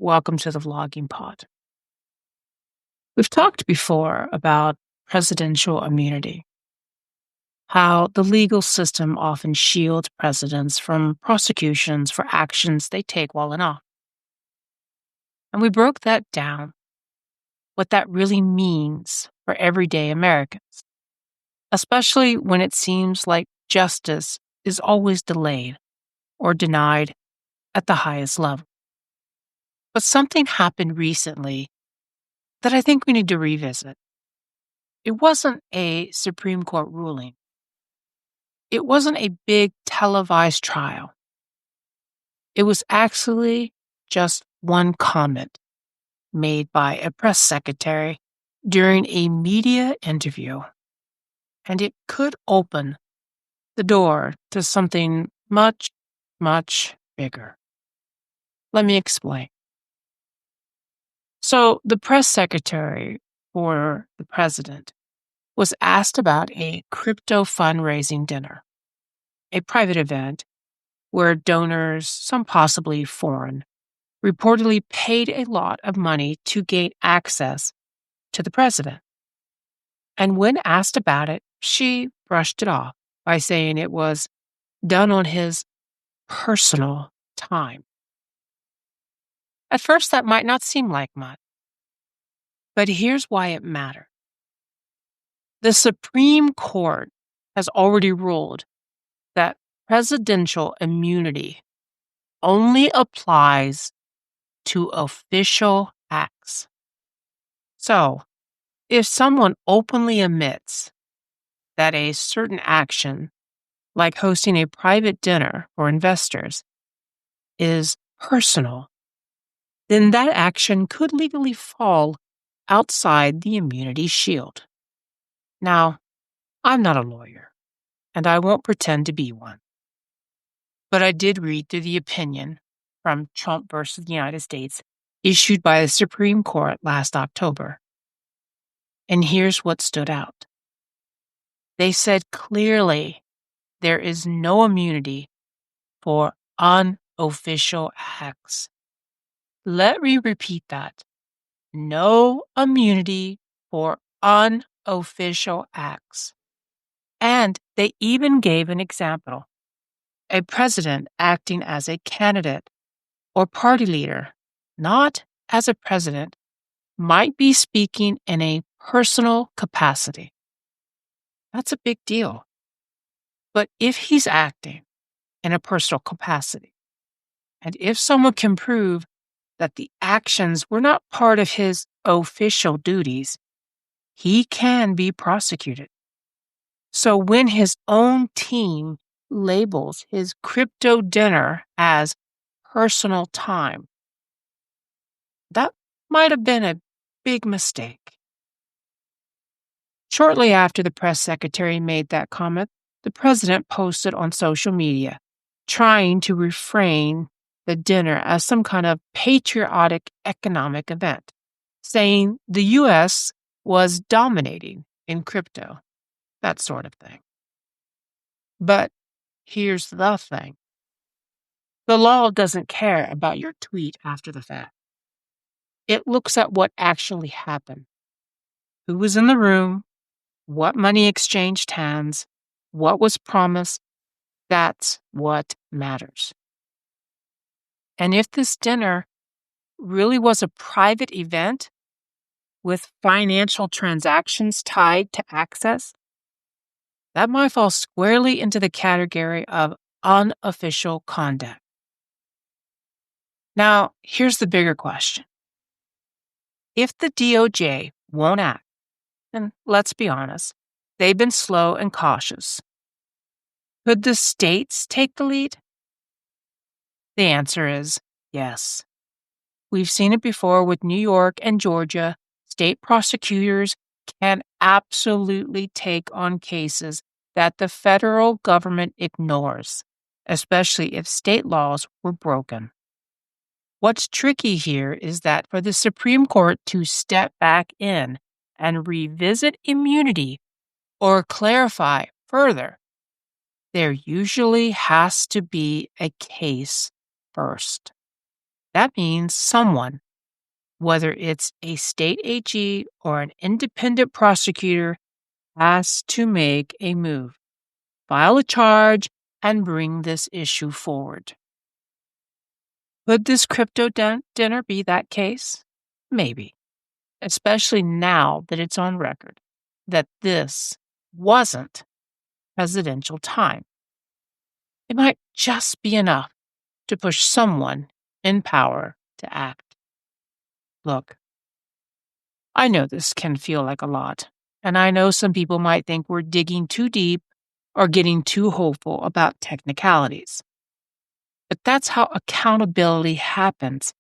welcome to the vlogging pod. We've talked before about presidential immunity, how the legal system often shields presidents from prosecutions for actions they take while in office. And we broke that down, what that really means for everyday Americans, especially when it seems like justice is always delayed or denied at the highest level. But something happened recently that I think we need to revisit. It wasn't a Supreme Court ruling. It wasn't a big televised trial. It was actually just one comment made by a press secretary during a media interview. And it could open the door to something much, much bigger. Let me explain. So, the press secretary for the president was asked about a crypto fundraising dinner, a private event where donors, some possibly foreign, reportedly paid a lot of money to gain access to the president. And when asked about it, she brushed it off by saying it was done on his personal time. At first, that might not seem like much, but here's why it matters. The Supreme Court has already ruled that presidential immunity only applies to official acts. So, if someone openly admits that a certain action, like hosting a private dinner for investors, is personal, then that action could legally fall outside the immunity shield. Now, I'm not a lawyer, and I won't pretend to be one. But I did read through the opinion from Trump versus the United States issued by the Supreme Court last October. And here's what stood out. They said clearly there is no immunity for unofficial acts. Let me repeat that. No immunity for unofficial acts. And they even gave an example. A president acting as a candidate or party leader, not as a president, might be speaking in a personal capacity. That's a big deal. But if he's acting in a personal capacity, and if someone can prove that the actions were not part of his official duties, he can be prosecuted. So when his own team labels his crypto dinner as personal time, that might have been a big mistake. Shortly after the press secretary made that comment, the president posted on social media, trying to reframe the dinner as some kind of patriotic economic event, saying the U.S. was dominating in crypto, that sort of thing. But here's the thing. The law doesn't care about your tweet after the fact. It looks at what actually happened. Who was in the room? What money exchanged hands? What was promised? That's what matters. And if this dinner really was a private event with financial transactions tied to access, that might fall squarely into the category of unofficial conduct. Now, here's the bigger question. If the DOJ won't act, and let's be honest, they've been slow and cautious, could the states take the lead? The answer is yes. We've seen it before with New York and Georgia. State prosecutors can absolutely take on cases that the federal government ignores, especially if state laws were broken. What's tricky here is that for the Supreme Court to step back in and revisit immunity or clarify further, there usually has to be a case first. That means someone, whether it's a state AG or an independent prosecutor, has to make a move, file a charge, and bring this issue forward. Could this crypto dinner be that case? Maybe, especially now that it's on record that this wasn't presidential time. It might just be enough to push someone in power to act. Look, I know this can feel like a lot, and I know some people might think we're digging too deep or getting too hopeful about technicalities. But that's how accountability happens,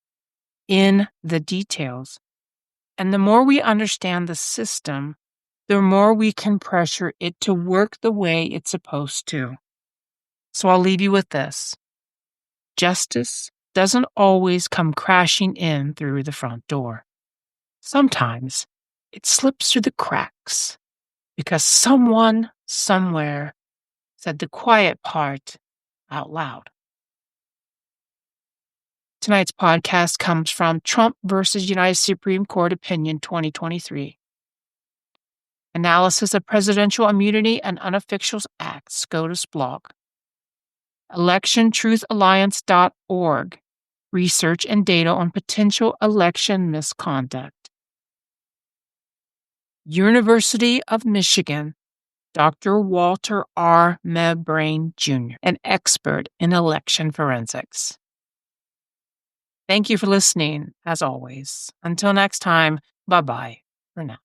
in the details. And the more we understand the system, the more we can pressure it to work the way it's supposed to. So I'll leave you with this. Justice doesn't always come crashing in through the front door. Sometimes it slips through the cracks because someone somewhere said the quiet part out loud. Tonight's podcast comes from Trump versus United Supreme Court Opinion 2023. Analysis of Presidential Immunity and Unofficial Acts, SCOTUS blog. ElectionTruthAlliance.org. Research and data on potential election misconduct. University of Michigan, Dr. Walter R. Mebrain Jr., an expert in election forensics. Thank you for listening, as always. Until next time, bye-bye for now.